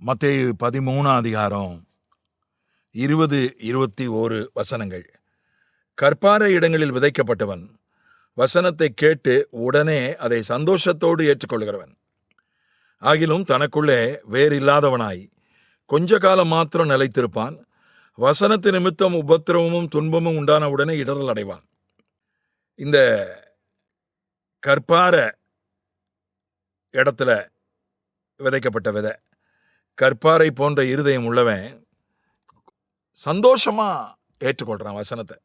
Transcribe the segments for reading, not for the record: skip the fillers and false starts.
மத்தேயு 13:20-21 கற்பாறை இடங்களில் விதைக்கப்பட்டவன் வசனத்தை கேட்டு உடனே அதை சந்தோஷத்தோடு ஏற்றுக்கொள்கிறவன். ஆகிலும் தனக்குள்ளே வேறில்லாதவனாய் கொஞ்ச காலம் மாத்திரம் நிலைத்திருப்பான். வசனத்து நிமித்தம் உபத்திரவமும் துன்பமும் உண்டான உடனே இடரல் அடைவான். இந்த கற்பார இடத்துல விதைக்கப்பட்ட விதை, கற்பாறை போன்ற இருதயம் உள்ளவன் சந்தோஷமா ஏற்றுக்கொள்றான் வசனத்தை.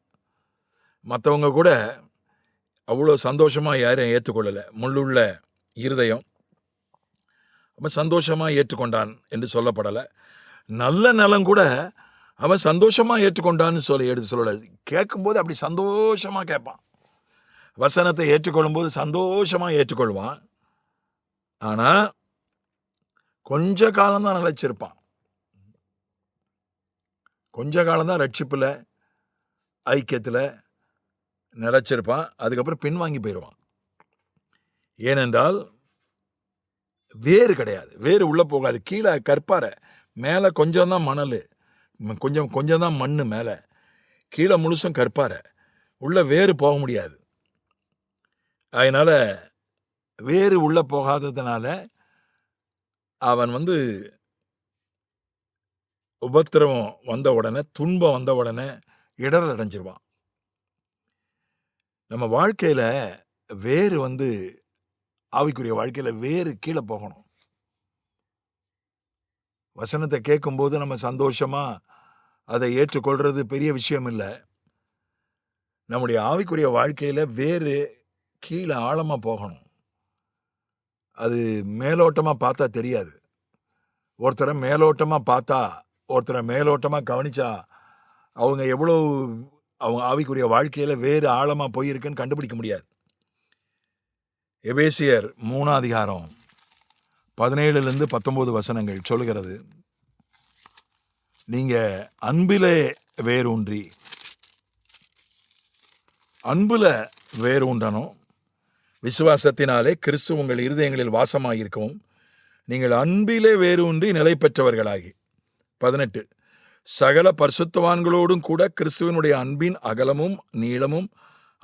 மற்றவங்க கூட அவ்வளோ சந்தோஷமாக யாரையும் ஏற்றுக்கொள்ளலை. முள்ளுள்ள இருதயம் அவன் சந்தோஷமாக ஏற்றுக்கொண்டான் என்று சொல்லப்படலை. நல்ல நலம் கூட அவன் சந்தோஷமாக ஏற்றுக்கொண்டான்னு எடுத்து சொல்லலை. கேட்கும்போது அப்படி சந்தோஷமாக கேட்பான். வசனத்தை ஏற்றுக்கொள்ளும்போது சந்தோஷமாக ஏற்றுக்கொள்வான். ஆனால் கொஞ்ச காலம்தான் நிலைச்சிருப்பான். கொஞ்ச காலம்தான் ரட்சிப்பில் ஐக்கியத்தில் நிலைச்சிருப்பான். அதுக்கப்புறம் பின்வாங்கி போயிடுவான். ஏனென்றால் வேறு கிடையாது, வேறு உள்ளே போகாது. கீழே கற்பாறை, மேலே கொஞ்சம் தான் மணல், கொஞ்சம் தான் மண், மேலே கீழே முழுசும் கற்பாறை, உள்ளே வேறு போக முடியாது. அதனால் வேறு உள்ளே போகாததுனால அவன் உபத்திரவம் வந்த உடனே, துன்பம் வந்த உடனே இடரல் அடைஞ்சிருவான். நம்ம வாழ்க்கையில் வேறு ஆவிக்குரிய வாழ்க்கையில் வேறு கீழே போகணும். வசனத்தை கேட்கும்போது நம்ம சந்தோஷமாக அதை ஏற்றுக்கொள்கிறது பெரிய விஷயம் இல்லை. நம்முடைய ஆவிக்குரிய வாழ்க்கையில் வேறு கீழே ஆழமாக போகணும். அது மேலோட்டமாக பார்த்தா தெரியாது. ஒருத்தரை மேலோட்டமாக பார்த்தா, ஒருத்தரை மேலோட்டமாக கவனிச்சா அவங்க எவ்வளோ அவங்க ஆவிக்குரிய வாழ்க்கையில் வேறு ஆழமாக போயிருக்குன்னு கண்டுபிடிக்க முடியாது. எபேசியர் 3:17-19 சொல்லுகிறது, நீங்கள் அன்பிலே வேரூன்றணும், விசுவாசத்தினாலே கிறிஸ்து உங்கள் இருதயங்களில் வாசமாயிருக்கவும் நீங்கள் அன்பிலே வேரூன்றி நிலை பெற்றவர்களாகி. 18 சகல பரிசுத்தவான்களோடும் கூட கிறிஸ்துவனுடைய அன்பின் அகலமும் நீளமும்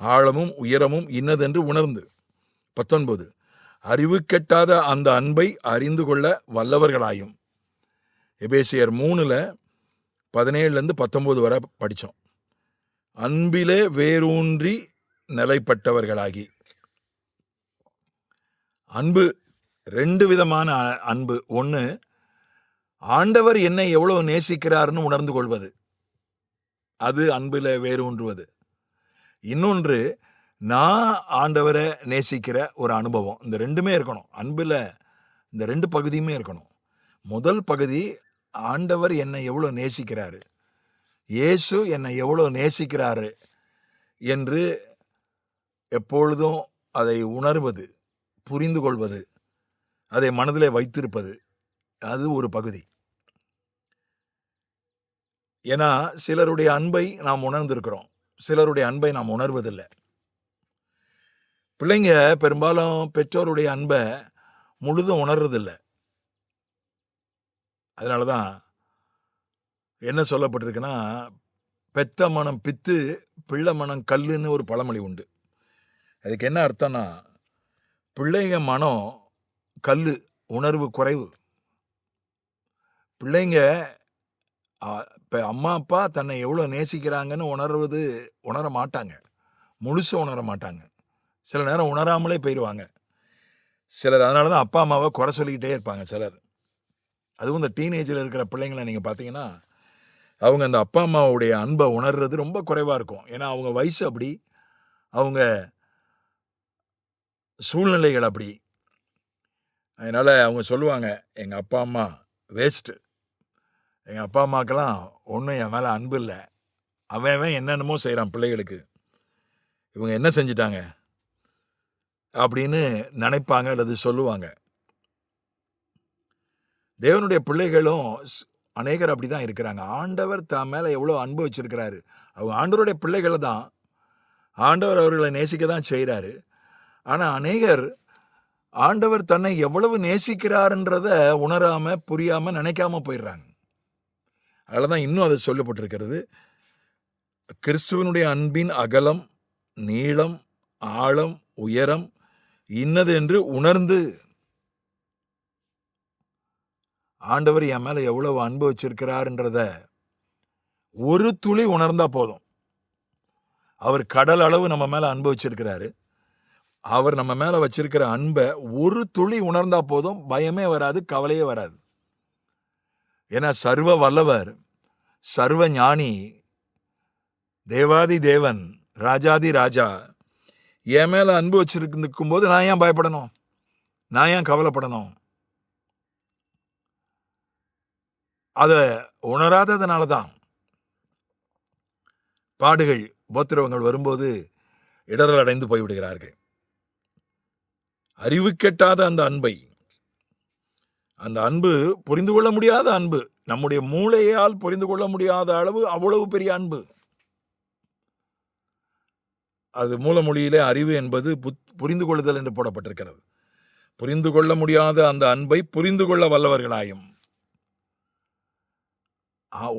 ஆழமும் உயரமும் இன்னதென்று உணர்ந்து. 19 அறிவு கெட்டாத அந்த அன்பை அறிந்து கொள்ள வல்லவர்களாயும். எபேசியர் 3:17-19 வரை படித்தோம். அன்பிலே வேரூன்றி நிலைப்பட்டவர்களாகி. அன்பு ரெண்டு விதமான அன்பு. ஒன்று, ஆண்டவர் என்னை எவ்வளோ நேசிக்கிறார்னு உணர்ந்து கொள்வது, அது அன்பில் வேரூன்றுவது. இன்னொன்று, நான் ஆண்டவரை நேசிக்கிற ஒரு அனுபவம். இந்த ரெண்டுமே இருக்கணும். அன்பில் இந்த ரெண்டு பகுதியுமே இருக்கணும். முதல் பகுதி, ஆண்டவர் என்னை எவ்வளோ நேசிக்கிறாரு, இயேசு என்னை எவ்வளோ நேசிக்கிறாரு என்று எப்பொழுதும் அதை உணர்வது, புரிந்து கொள்வது, அதை மனதிலே வைத்திருப்பது, அது ஒரு பகுதி. ஏன்னா சிலருடைய அன்பை நாம் உணர்ந்திருக்கிறோம், சிலருடைய அன்பை நாம் உணர்வதில்லை. பிள்ளைங்க பெரும்பாலும் பெற்றோருடைய அன்பை முழுதும் உணர்றதில்லை. அதனால தான் என்ன சொல்லப்பட்டிருக்குன்னா, பெத்த மனம் பித்து, பிள்ளை மனம் கல்லுன்னு ஒரு பழமொழி உண்டு. அதுக்கு என்ன அர்த்தம்னா, பிள்ளைங்க மனம் கல்லு, உணர்வு குறைவு. பிள்ளைங்க இப்போ அம்மா அப்பா தன்னை எவ்வளோ நேசிக்கிறாங்கன்னு உணர மாட்டாங்க, முழுசு உணர மாட்டாங்க. சில நேரம் உணராமலே போயிடுவாங்க சிலர். அதனால தான் அப்பா அம்மாவை குறை சொல்லிக்கிட்டே இருப்பாங்க சிலர். அதுவும் இந்த டீனேஜில் இருக்கிற பிள்ளைங்களை நீங்கள் பார்த்தீங்கன்னா, அவங்க அந்த அப்பா அம்மாவுடைய அன்பை உணர்றது ரொம்ப குறைவாக இருக்கும். ஏன்னா அவங்க வயசு அப்படி, அவங்க சூழ்நிலைகள் அப்படி. அதனால் அவங்க சொல்லுவாங்க, எங்கள் அப்பா அம்மா வேஸ்ட்டு, எங்கள் அப்பா அம்மாக்கெல்லாம் ஒன்றும் என் மேலே அன்பு இல்லை, அவன் என்னென்னமோ செய்கிறான் பிள்ளைகளுக்கு, இவங்க என்ன செஞ்சிட்டாங்க அப்படின்னு நினைப்பாங்க அல்லது சொல்லுவாங்க. தேவனுடைய பிள்ளைகளும் அநேகர் அப்படி தான் இருக்கிறாங்க. ஆண்டவர் தான் மேலே எவ்வளோ அன்பு வச்சிருக்கிறாரு. அவங்க ஆண்டவருடைய பிள்ளைகளை தான், ஆண்டவர் அவர்களை நேசிக்க தான் செய்கிறாரு. ஆனால் அநேகர் ஆண்டவர் தன்னை எவ்வளவு நேசிக்கிறார்ன்றத உணராம, புரியாம, நினைக்காம போயிடுறாங்க. அதனாலதான் இன்னும் அது சொல்லப்பட்டிருக்கிறது. கிறிஸ்துவனுடைய அன்பின் அகலம், நீளம், ஆழம், உயரம் இன்னது என்று உணர்ந்து, ஆண்டவர் என் மேல எவ்வளவு அன்பு வச்சிருக்கிறார்ன்றத ஒரு துளி உணர்ந்தா போதும். அவர் கடல் அளவு நம்ம மேல அன்பு வச்சிருக்கிறாரு. அவர் நம்ம மேல வச்சிருக்கிற அன்பை ஒரு துளி உணர்ந்தா போதும், பயமே வராது, கவலையே வராது. ஏன்னா சர்வ வல்லவர், சர்வ ஞானி, தேவாதி தேவன், ராஜாதி ராஜா என் மேல அன்பு வச்சிருக்கும் போது நான் ஏன் பயப்படணும்? நான் ஏன் கவலைப்படணும்? அதை உணராததுனால தான் பாடுகள், உபத்திரவங்கள் வரும்போது இடரல் அடைந்து போய்விடுகிறார்கள். அறிவு கெட்டாத அந்த அன்பை, அந்த அன்பு புரிந்து கொள்ள முடியாத அன்பு, நம்முடைய மூளையால் புரிந்து கொள்ள முடியாத அளவு அவ்வளவு பெரிய அன்பு. அது மூலமொழியிலே அறிவு என்பது புரிந்து கொள்ளுதல் என்று போடப்பட்டிருக்கிறது. புரிந்து கொள்ள முடியாத அந்த அன்பை புரிந்து கொள்ள வல்லவர்களாயும்.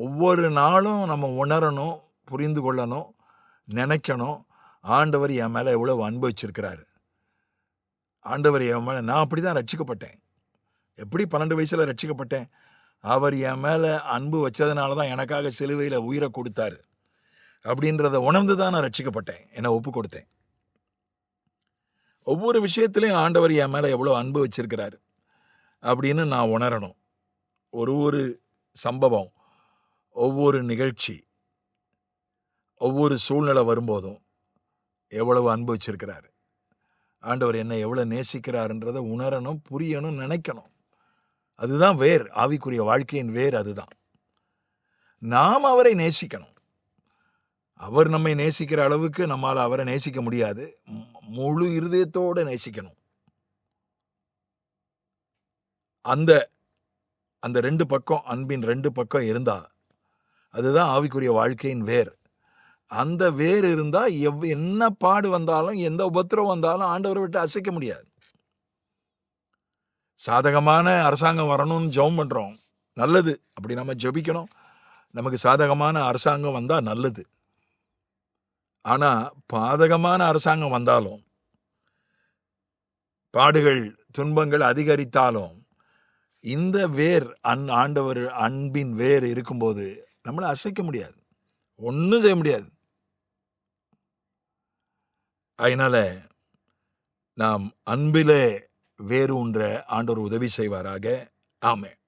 ஒவ்வொரு நாளும் நம்ம உணரணும், புரிந்து கொள்ளணும், நினைக்கணும். ஆண்டவர் என் மேல எவ்வளவு அன்பு வச்சிருக்கிறாரு. ஆண்டவர் என் மேல, நான் அப்படிதான் ரட்சிக்கப்பட்டேன். எப்படி 12 வயசுல ரட்சிக்கப்பட்டேன்? அவர் என் மேல அன்பு வச்சதுனால தான் எனக்காக சிலுவையில உயிரை கொடுத்தாரு அப்படின்றத உணர்ந்து தான் நான் ரட்சிக்கப்பட்டேன். என்னை ஒப்பு கொடுத்தேன். ஒவ்வொரு விஷயத்திலையும் ஆண்டவர் என் மேல எவ்வளவு அன்பு வச்சிருக்கிறாரு அப்படின்னு நான் உணரணும். ஒரு சம்பவம், ஒவ்வொரு நிகழ்ச்சி, ஒவ்வொரு சூழ்நிலை வரும்போதும் எவ்வளவு அன்பு வச்சிருக்கிறாரு, ஆண்டவர் என்னை எவ்வளவு நேசிக்கிறாருன்றதை உணரணும், புரியணும், நினைக்கணும். அதுதான் வேர். ஆவிக்குரிய வாழ்க்கையின் வேர் அதுதான். நாம் அவரை நேசிக்கணும். அவர் நம்மை நேசிக்கிற அளவுக்கு நம்மால் அவரை நேசிக்க முடியாது. முழு இருதயத்தோடு நேசிக்கணும். அந்த 2 பக்கம், அன்பின் 2 பக்கம் இருந்தா அதுதான் ஆவிக்குரிய வாழ்க்கையின் வேர். அந்த வேர் இருந்தா என்ன பாடு வந்தாலும், எந்த உபத்திரம் வந்தாலும் ஆண்டவரை விட்டு அசைக்க முடியாது. சாதகமான அரசாங்கம் வரணும்னு ஜெபம் பண்றோம், நல்லது. அப்படி நம்ம ஜெபிக்கணும். நமக்கு சாதகமான அரசாங்கம் வந்தா நல்லது. ஆனா பாதகமான அரசாங்கம் வந்தாலும், பாடுகள், துன்பங்கள் அதிகரித்தாலும், இந்த வேர், ஆண்டவர் அன்பின் வேர் இருக்கும்போது நம்மளை அசைக்க முடியாது, ஒன்றும் செய்ய முடியாது. அதனால நாம் அன்பிலே வேறு ஒன்ற ஆண்டவர் உதவி செய்வாராக. ஆமென்.